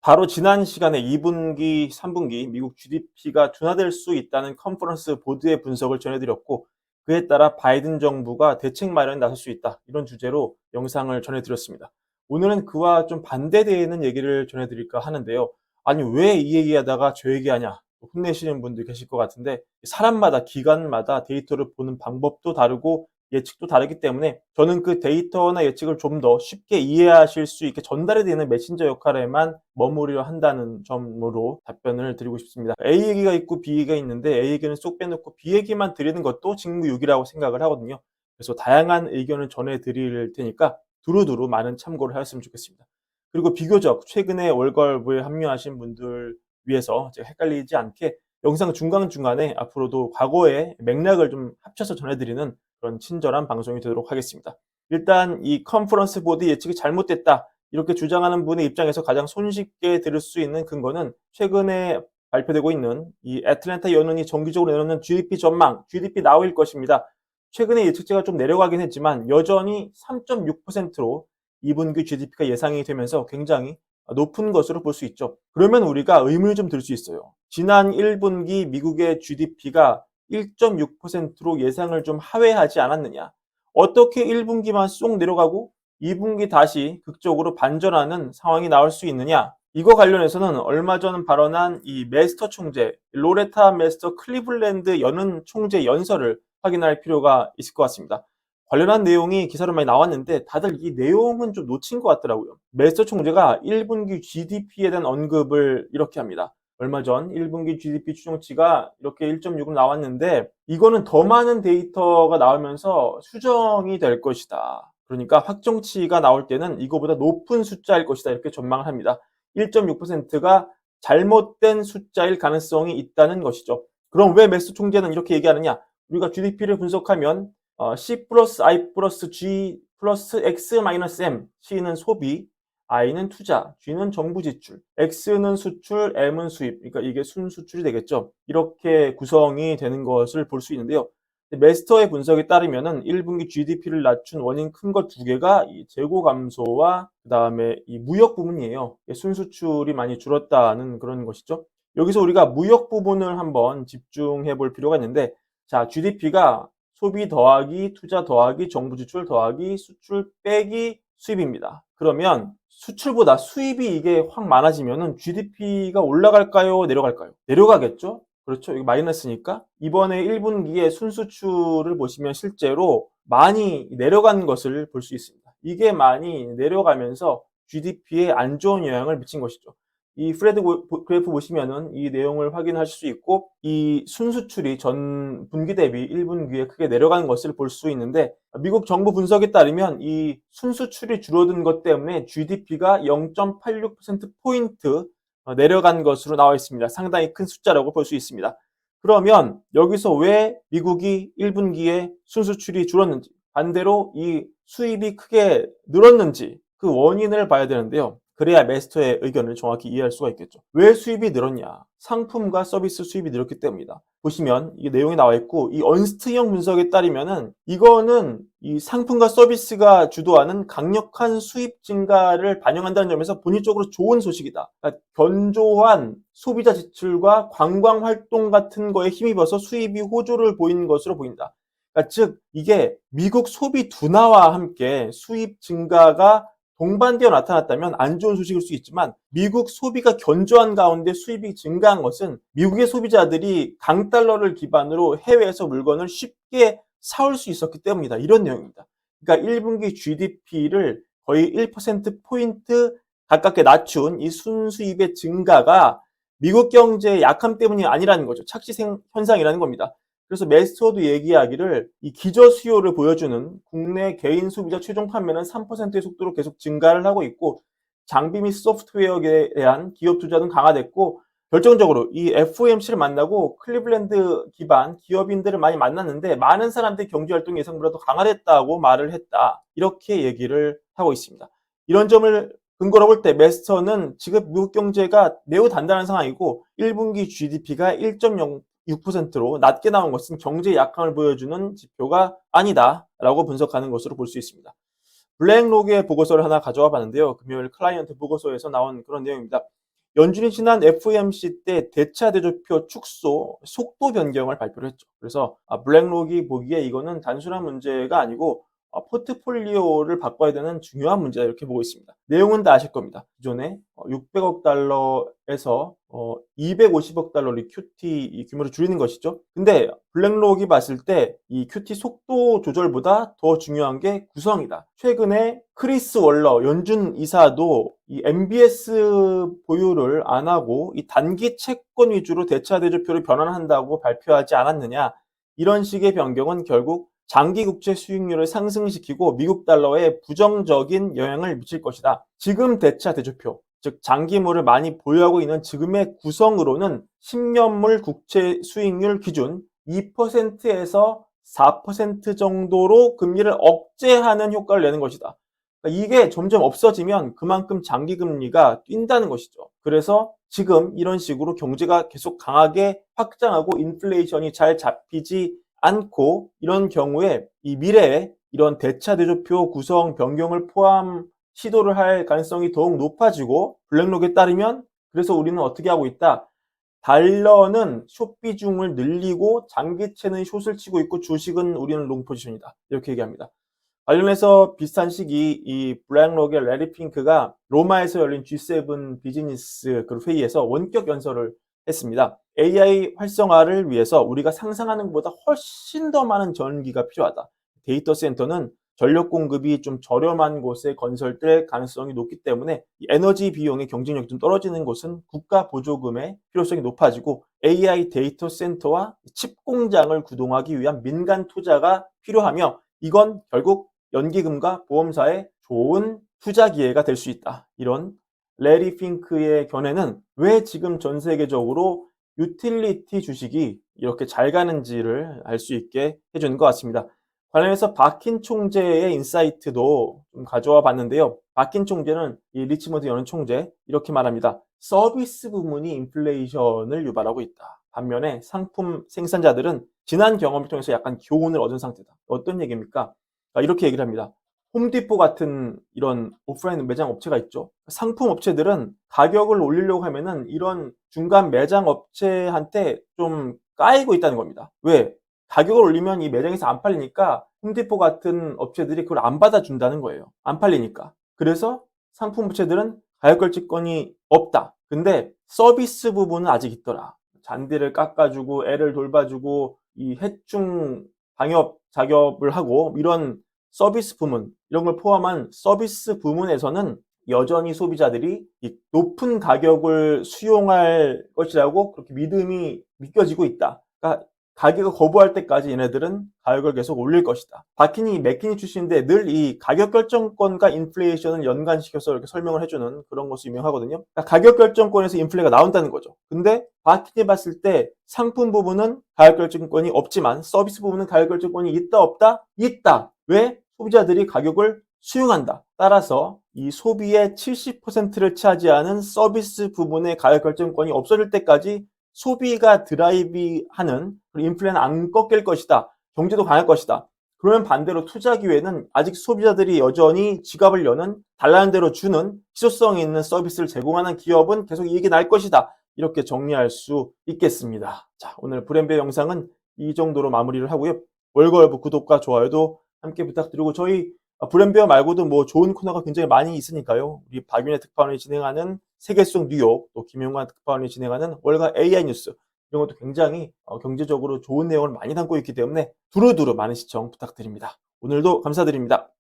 바로 지난 시간에 2분기, 3분기 미국 GDP가 둔화될 수 있다는 컨퍼런스 보드의 분석을 전해드렸고, 그에 따라 바이든 정부가 대책 마련에 나설 수 있다, 이런 주제로 영상을 전해드렸습니다. 오늘은 그와 좀 반대되는 얘기를 전해드릴까 하는데요. 아니, 왜 이 얘기하다가 저 얘기하냐, 혼내시는 분들 계실 것 같은데, 사람마다, 기관마다 데이터를 보는 방법도 다르고 예측도 다르기 때문에 저는 그 데이터나 예측을 좀 더 쉽게 이해하실 수 있게 전달이 되는 메신저 역할에만 머무르려 한다는 점으로 답변을 드리고 싶습니다. A 얘기가 있고 B 얘기가 있는데 A 얘기는 쏙 빼놓고 B 얘기만 드리는 것도 직무유기라고 생각을 하거든요. 그래서 다양한 의견을 전해드릴 테니까 두루두루 많은 참고를 하셨으면 좋겠습니다. 그리고 비교적 최근에 월걸부에 합류하신 분들 위해서 제가 헷갈리지 않게 영상 중간중간에 앞으로도 과거의 맥락을 좀 합쳐서 전해드리는 그런 친절한 방송이 되도록 하겠습니다. 일단 이 컨퍼런스 보드 예측이 잘못됐다, 이렇게 주장하는 분의 입장에서 가장 손쉽게 들을 수 있는 근거는 최근에 발표되고 있는 이 애틀랜타 연은이 정기적으로 내놓는 GDP 전망, GDP 나오일 것입니다. 최근에 예측치가 좀 내려가긴 했지만 여전히 3.6%로 2분기 GDP가 예상이 되면서 굉장히 높은 것으로 볼 수 있죠. 그러면 우리가 의문을 좀 들 수 있어요. 지난 1분기 미국의 GDP가 1.6%로 예상을 좀 하회하지 않았느냐. 어떻게 1분기만 쏙 내려가고 2분기 다시 극적으로 반전하는 상황이 나올 수 있느냐. 이거 관련해서는 얼마 전 발언한 이 메스터 총재, 로레타 메스터 클리블랜드 연은 총재 연설을 확인할 필요가 있을 것 같습니다. 관련한 내용이 기사로 많이 나왔는데 다들 이 내용은 좀 놓친 것 같더라고요. 메스터 총재가 1분기 GDP에 대한 언급을 이렇게 합니다. 얼마 전 1분기 GDP 추정치가 이렇게 1.6으로 나왔는데 이거는 더 많은 데이터가 나오면서 수정이 될 것이다. 그러니까 확정치가 나올 때는 이거보다 높은 숫자일 것이다, 이렇게 전망을 합니다. 1.6%가 잘못된 숫자일 가능성이 있다는 것이죠. 그럼 왜 메스 총재는 이렇게 얘기하느냐? 우리가 GDP를 분석하면 C 플러스 I 플러스 G 플러스 X 마이너스 M, C는 소비, I는 투자, G는 정부 지출, X는 수출, M은 수입. 그러니까 이게 순수출이 되겠죠. 이렇게 구성이 되는 것을 볼 수 있는데요. 메스터의 분석에 따르면은 1분기 GDP를 낮춘 원인 큰 것 두 개가 이 재고 감소와 그다음에 이 무역 부분이에요. 순수출이 많이 줄었다는 그런 것이죠. 여기서 우리가 무역 부분을 한번 집중해 볼 필요가 있는데, 자, GDP가 소비 더하기 투자 더하기 정부 지출 더하기 수출 빼기 수입입니다. 그러면 수출보다 수입이 이게 확 많아지면은 GDP가 올라갈까요? 내려갈까요? 내려가겠죠? 그렇죠. 이거 마이너스니까. 이번에 1분기에 순수출을 보시면 실제로 많이 내려간 것을 볼 수 있습니다. 이게 많이 내려가면서 GDP에 안 좋은 영향을 미친 것이죠. 이 프레드 그래프 보시면은 이 내용을 확인하실 수 있고, 이 순수출이 전 분기 대비 1분기에 크게 내려가는 것을 볼 수 있는데, 미국 정부 분석에 따르면 이 순수출이 줄어든 것 때문에 GDP가 0.86%포인트 내려간 것으로 나와 있습니다. 상당히 큰 숫자라고 볼 수 있습니다. 그러면 여기서 왜 미국이 1분기에 순수출이 줄었는지, 반대로 이 수입이 크게 늘었는지 그 원인을 봐야 되는데요. 그래야 메스터의 의견을 정확히 이해할 수가 있겠죠. 왜 수입이 늘었냐? 상품과 서비스 수입이 늘었기 때문이다. 보시면 이게 내용이 나와 있고, 이 언스트형 분석에 따르면은 이거는 이 상품과 서비스가 주도하는 강력한 수입 증가를 반영한다는 점에서 본질적으로 좋은 소식이다. 그러니까 견조한 소비자 지출과 관광 활동 같은 거에 힘입어서 수입이 호조를 보이는 것으로 보인다. 그러니까 즉 이게 미국 소비 둔화와 함께 수입 증가가 동반되어 나타났다면 안 좋은 소식일 수 있지만, 미국 소비가 견조한 가운데 수입이 증가한 것은 미국의 소비자들이 강달러를 기반으로 해외에서 물건을 쉽게 사올 수 있었기 때문이다, 이런 내용입니다. 그러니까 1분기 GDP를 거의 1%포인트 가깝게 낮춘 이 순수입의 증가가 미국 경제의 약함 때문이 아니라는 거죠. 착시 현상이라는 겁니다. 그래서 메스터도 얘기하기를 이 기저 수요를 보여주는 국내 개인 소비자 최종 판매는 3%의 속도로 계속 증가를 하고 있고, 장비 및 소프트웨어에 대한 기업 투자는 강화됐고, 결정적으로 이 FOMC를 만나고 클리블랜드 기반 기업인들을 많이 만났는데 많은 사람들이 경제활동 예상보다 더 강화됐다고 말을 했다, 이렇게 얘기를 하고 있습니다. 이런 점을 근거로 볼 때 메스터는 지금 미국 경제가 매우 단단한 상황이고 1분기 GDP가 1.6%로 낮게 나온 것은 경제의 약함을 보여주는 지표가 아니다라고 분석하는 것으로 볼 수 있습니다. 블랙록의 보고서를 하나 가져와 봤는데요. 금요일 클라이언트 보고서에서 나온 그런 내용입니다. 연준이 지난 FOMC 때 대차 대조표 축소 속도 변경을 발표를 했죠. 그래서 블랙록이 보기에 이거는 단순한 문제가 아니고 포트폴리오를 바꿔야 되는 중요한 문제다 이렇게 보고 있습니다. 내용은 다 아실 겁니다. 기존에 600억 달러에서 250억 달러로 QT 규모를 줄이는 것이죠. 근데 블랙록이 봤을 때 이 QT 속도 조절보다 더 중요한 게 구성이다. 최근에 크리스 월러 연준 이사도 이 MBS 보유를 안 하고 이 단기 채권 위주로 대차 대조표를 변환한다고 발표하지 않았느냐. 이런 식의 변경은 결국 장기 국채 수익률을 상승시키고 미국 달러에 부정적인 영향을 미칠 것이다. 지금 대차 대조표, 즉 장기물을 많이 보유하고 있는 지금의 구성으로는 10년물 국채 수익률 기준 2%에서 4% 정도로 금리를 억제하는 효과를 내는 것이다. 그러니까 이게 점점 없어지면 그만큼 장기 금리가 뛴다는 것이죠. 그래서 지금 이런 식으로 경제가 계속 강하게 확장하고 인플레이션이 잘 잡히지 않고 이런 경우에 이 미래에 이런 대차 대조표 구성 변경을 포함 시도를 할 가능성이 더욱 높아지고 블랙록에 따르면 그래서 우리는 어떻게 하고 있다. 달러는 숏 비중을 늘리고 장기채는 숏을 치고 있고 주식은 우리는 롱 포지션이다. 이렇게 얘기합니다. 관련해서 비슷한 시기 이 블랙록의 레리 핑크가 로마에서 열린 G7 비즈니스 회의에서 원격 연설을 했습니다. AI 활성화를 위해서 우리가 상상하는 것보다 훨씬 더 많은 전기가 필요하다. 데이터 센터는 전력 공급이 좀 저렴한 곳에 건설될 가능성이 높기 때문에 에너지 비용의 경쟁력이 좀 떨어지는 곳은 국가 보조금의 필요성이 높아지고 AI 데이터 센터와 칩 공장을 구동하기 위한 민간 투자가 필요하며 이건 결국 연기금과 보험사의 좋은 투자 기회가 될 수 있다. 이런 레리 핑크의 견해는 왜 지금 전 세계적으로 유틸리티 주식이 이렇게 잘 가는지를 알 수 있게 해주는 것 같습니다. 관련해서 바킨 총재의 인사이트도 좀 가져와 봤는데요. 바킨 총재는 이 리치먼드 연은 총재 이렇게 말합니다. 서비스 부문이 인플레이션을 유발하고 있다. 반면에 상품 생산자들은 지난 경험을 통해서 약간 교훈을 얻은 상태다. 어떤 얘기입니까? 이렇게 얘기를 합니다. 홈디포 같은 이런 오프라인 매장 업체가 있죠. 상품 업체들은 가격을 올리려고 하면은 이런 중간 매장 업체한테 좀 까이고 있다는 겁니다. 왜? 가격을 올리면 이 매장에서 안 팔리니까 홈디포 같은 업체들이 그걸 안 받아준다는 거예요. 안 팔리니까. 그래서 상품 업체들은 가격 결집권이 없다. 근데 서비스 부분은 아직 있더라. 잔디를 깎아주고 애를 돌봐주고 이 해충 방역 작업을 하고 이런 서비스 부문 이런 걸 포함한 서비스 부문에서는 여전히 소비자들이 이 높은 가격을 수용할 것이라고 그렇게 믿음이 믿겨지고 있다. 그러니까 가격을 거부할 때까지 얘네들은 가격을 계속 올릴 것이다. 바키니 맥키니 출신인데 늘 이 가격 결정권과 인플레이션을 연관시켜서 이렇게 설명을 해주는 그런 것이 유명하거든요. 그러니까 가격 결정권에서 인플레가 나온다는 거죠. 근데 바키니 봤을 때 상품 부분은 가격 결정권이 없지만 서비스 부분은 가격 결정권이 있다 없다? 있다. 왜? 소비자들이 가격을 수용한다. 따라서 이 소비의 70%를 차지하는 서비스 부분의 가격 결정권이 없어질 때까지 소비가 드라이브하는 인플레는 안 꺾일 것이다. 경제도 강할 것이다. 그러면 반대로 투자 기회는 아직 소비자들이 여전히 지갑을 여는 달라는 대로 주는 희소성 있는 서비스를 제공하는 기업은 계속 이익이 날 것이다. 이렇게 정리할 수 있겠습니다. 자, 오늘 브랜드 영상은 이 정도로 마무리를 하고요. 월거여부 구독과 좋아요도 함께 부탁드리고 저희 브랜베어 말고도 뭐 좋은 코너가 굉장히 많이 있으니까요. 우리 박윤혜 특파원이 진행하는 세계 속 뉴욕, 또 김용환 특파원이 진행하는 월가 AI 뉴스 이런 것도 굉장히 경제적으로 좋은 내용을 많이 담고 있기 때문에 두루두루 많은 시청 부탁드립니다. 오늘도 감사드립니다.